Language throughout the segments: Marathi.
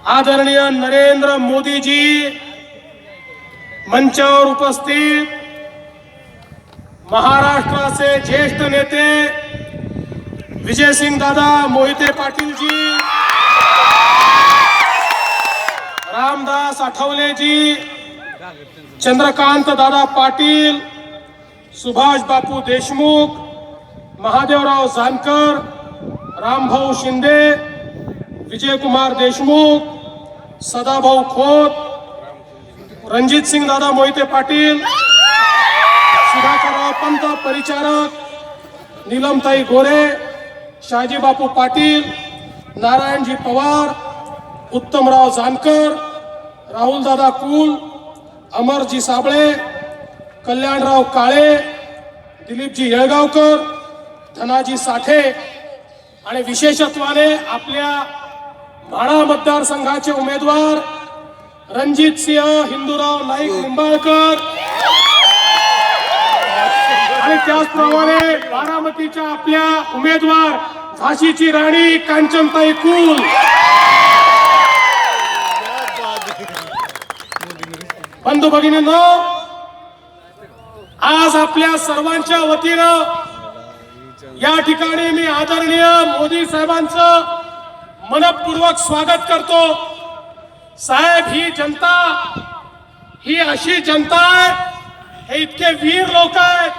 आदरणीय नरेंद्र मोदी जी मंचावर उपस्थित महाराष्ट्राचे ज्येष्ठ नेते विजयसिंग दादा मोहिते पाटील जी, रामदास आठवले जी, चंद्रकांत दादा पाटील, सुभाष बापू देशमुख, महादेवराव जानकर, रामभाऊ शिंदे, विजयकुमार देशमुख, सदाभाऊ खोत, रणजित सिंग दादा मोहिते पाटील, सुधाकरराव पंत परिचारक, नीलमताई गोरे, शहाजी बापू पाटील, नारायणजी पवार, उत्तमराव जानकर, राहुल दादा कुल, अमरजी साबळे, कल्याणराव काळे, दिलीपजी येळगावकर, धनाजी साठे आणि विशेषत्वाने आपल्या माढा मतदारसंघाचे उमेदवार रणजित सिंह हिंदूराव नाईक निंबाळकर आणि त्याचप्रमाणे बारामतीच्या आपल्या उमेदवार झाशीची राणी कांचनताई कुल, बंधू भगिनींनो, आज आपल्या सर्वांच्या वतीनं या ठिकाणी मी आदरणीय मोदी साहेबांचं मनपूर्वक स्वागत करतो। साहेब, ही जनता ही अशी जनता आहे, हे इतके वीर लोक आहेत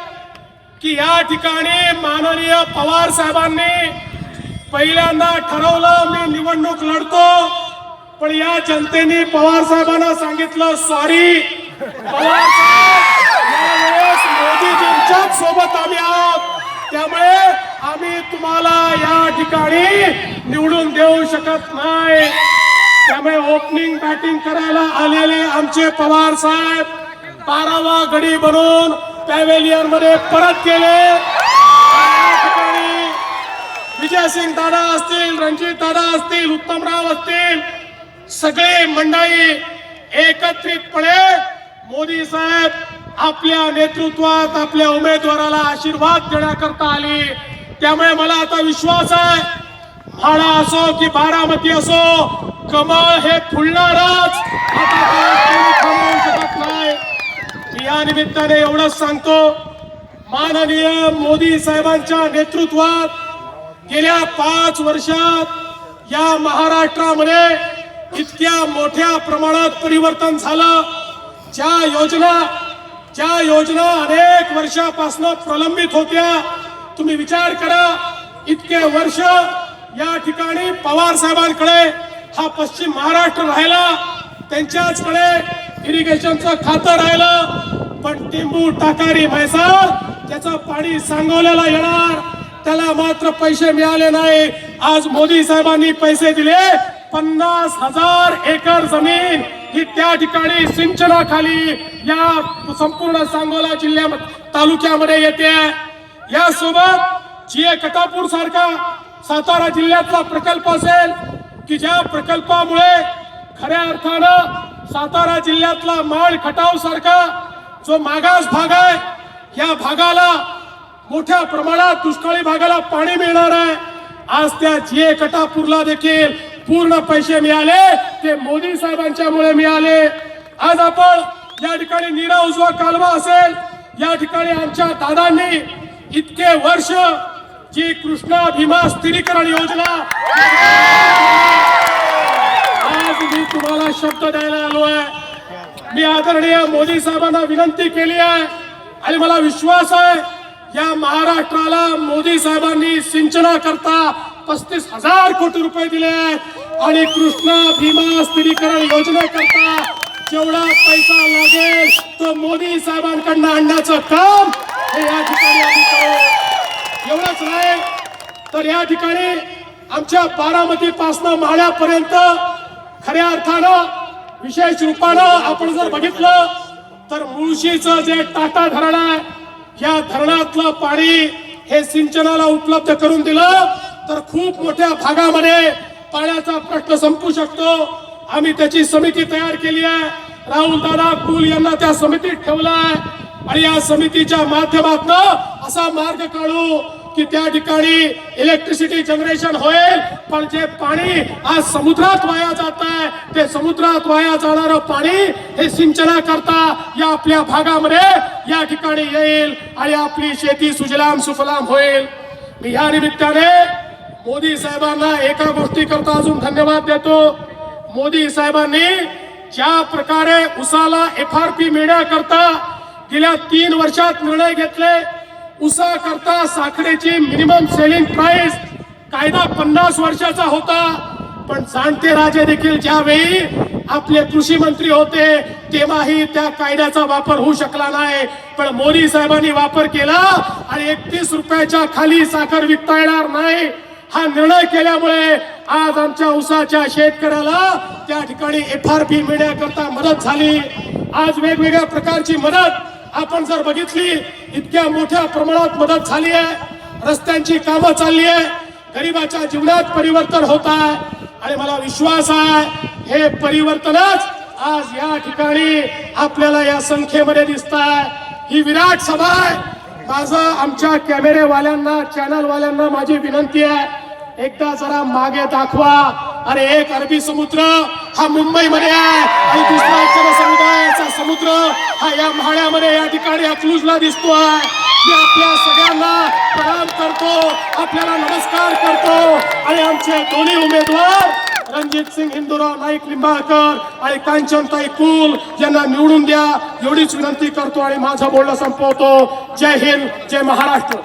की या ठिकाणी माननीय पवार साहेबांनी पहिल्यांदा ठरवलं मी निवडणूक लढतो, पण या जनतेने पवार साहेबांना सांगितलं सॉरी पवार साहेब, यावेळेस मोदीजींच्याच सोबत आम्ही आहोत, त्यामुळे आम्ही तुम्हाला या ठिकाणी निवडून देऊ शकत नाही। त्यामुळे ओपनिंग बॅटिंग करायला आलेले आमचे पवार साहेब 12वा गडी बनवून पॅव्हेलियन मध्ये परत गेले। या ठिकाणी विजयसिंग दादा असतील, रणजित दादा असतील, उत्तमराव असतील, सगळे मंडळी एकत्रितपणे मोदी साहेब आपल्या नेतृत्वात आपल्या उमेदवाराला आशीर्वाद देण्याकरता आली। त्यामुळे मला आता विश्वास आहे, माढा असो की बारामती असो, कमळ हे फुलणारच, आता कोणी थांबवू शकत नाही। मी या निमित्ताने एवढंच सांगतो, माननीय मोदी साहेबांच्या नेतृत्वात गेल्या 5 वर्षात या महाराष्ट्रामध्ये इतक्या मोठ्या प्रमाणात परिवर्तन झालं। ज्या योजना अनेक वर्षापासून प्रलंबित होत्या, तुम्ही विचार करा, इतके वर्ष या ठिकाणी पवार साहेबांकडे हा पश्चिम महाराष्ट्र राहिला, त्यांच्याचकडे इरिगेशनचं खातं राहिलं, पण टिंबू टाकारी म्हैसाळ त्याचं पाणी सांगोल्याला येणार, त्याला मात्र पैसे मिळाले नाही। आज मोदी साहेबांनी पैसे दिले, 50,000 एकर जमीन ही त्या ठिकाणी सिंचनाखाली या संपूर्ण सांगोला जिल्ह्यामध्ये तालुक्यामध्ये येते। यासोबत जीए कटापूर सारखा सातारा जिल्ह्यातला प्रकल्प असेल की ज्या प्रकल्पामुळे खऱ्या अर्थानं सातारा जिल्ह्यातला माळ खटाव सारखा जो मागास भाग आहे, या भागाला मोठ्या प्रमाणात दुष्काळी भागाला पाणी मिळणार आहे। आज त्या जीए कटापूरला देखील पूर्ण पैसे मिळाले, ते मोदी साहेबांच्यामुळे मिळाले। आज आपण या ठिकाणी नीरा उजवा कालवा असेल, या ठिकाणी आमच्या दादांनी इतके वर्ष जी कृष्णा भीमा स्थिरीकरण योजना, आज मी तुम्हाला शब्द द्यायला आलो आहे। मी आदरणीय मोदी साहेबांना विनंती केली आहे आणि मला विश्वास आहे, या महाराष्ट्राला मोदी साहेबांनी सिंचनाकरता 35,000 कोटी रुपये दिले आणि कृष्णा भीमा स्थिरीकरण योजनेकरता जेवढा पैसा लागेल तो मोदी साहेबांकडून आणण्याचं काम हे या ठिकाणी आम्ही करू। एवढंच नाही तर या ठिकाणी आमच्या बारामती पासून माढ्यापर्यंत खऱ्या अर्थानं विशेष रूपानं आपण जर बघितलं तर मुळशीचं जे टाटा धरण आहे, या धरणातलं पाणी हे सिंचनाला उपलब्ध करून दिलं तर खूप मोठ्या भागामध्ये पाण्याचा प्रश्न संपू शकतो। आम्ही त्याची समिती तयार केली आहे, राहुल दादा कुल यांना त्या समितीत ठेवलं आहे आणि या समितीच्या माध्यमातून असा मार्ग काढू की त्या ठिकाणी इलेक्ट्रिसिटी जनरेशन होईल, पण जे पाणी आज समुद्रात वाया जात आहे ते समुद्रात वाया जाणारं पाणी हे सिंचनाकरता या आपल्या भागामध्ये या ठिकाणी येईल आणि आपली शेती सुजलाम सुफलाम होईल. मी या निमित्ताने मोदी साहेबांना एका गोष्टी करता अजून धन्यवाद देतो. मोदी साहेबांनी ज्या प्रकारे उसाला FRP मिळण्याकरता गेल्या 3 वर्षात निर्णय घेतले, उसा करता साखरेची मिनिमम सेलिंग प्राइस कायदा 50 वर्षाचा होता, पण जाणते राजे देखील ज्यावेळी आपले कृषी मंत्री होते तेव्हाही त्या कायद्याचा वापर होऊ शकला नाही. पण मोदी साहेबांनी वापर केला आणि 31 रुपयाच्या खाली साखर विकता येणार नाही हा निर्णय केल्यामुळे आज आमच्या उसाच्या शेतकऱ्याला त्या ठिकाणी FRP मिळण्याकरता मदत झाली. आज वेगवेगळ्या प्रकारची मदत आपण जर बघितली, इतक्या मोठ्या प्रमाणात मदत झाली आहे. रस्त्यांची कामं चालली आहे, गरिबाच्या जीवनात परिवर्तन होत आहे आणि मला विश्वास आहे हे परिवर्तनच आज या ठिकाणी आपल्याला या संख्येमध्ये दिसत आहे. ही विराट सभा आहे. माझं आमच्या कॅमेरेवाल्यांना चॅनलवाल्यांना माझी विनंती आहे, एकदा जरा मागे दाखवा. अरे एक अरबी समुद्र हा मुंबईमध्ये आहे आणि दुसरा जनसमुदायाचा समुद्र हा या म्हाड्यामध्ये या ठिकाणी अकलूजला दिसतो आहे. मी आपल्या सगळ्यांना प्रणाम करतो, आपल्याला नमस्कार करतो आणि आमचे दोन्ही उमेदवार रणजित सिंग हिंदूराव नाईक लिंबाळकर आणि कांचनताई कुल यांना निवडून द्या एवढीच विनंती करतो आणि माझं बोलणं संपवतो. जय हिंद, जय महाराष्ट्र.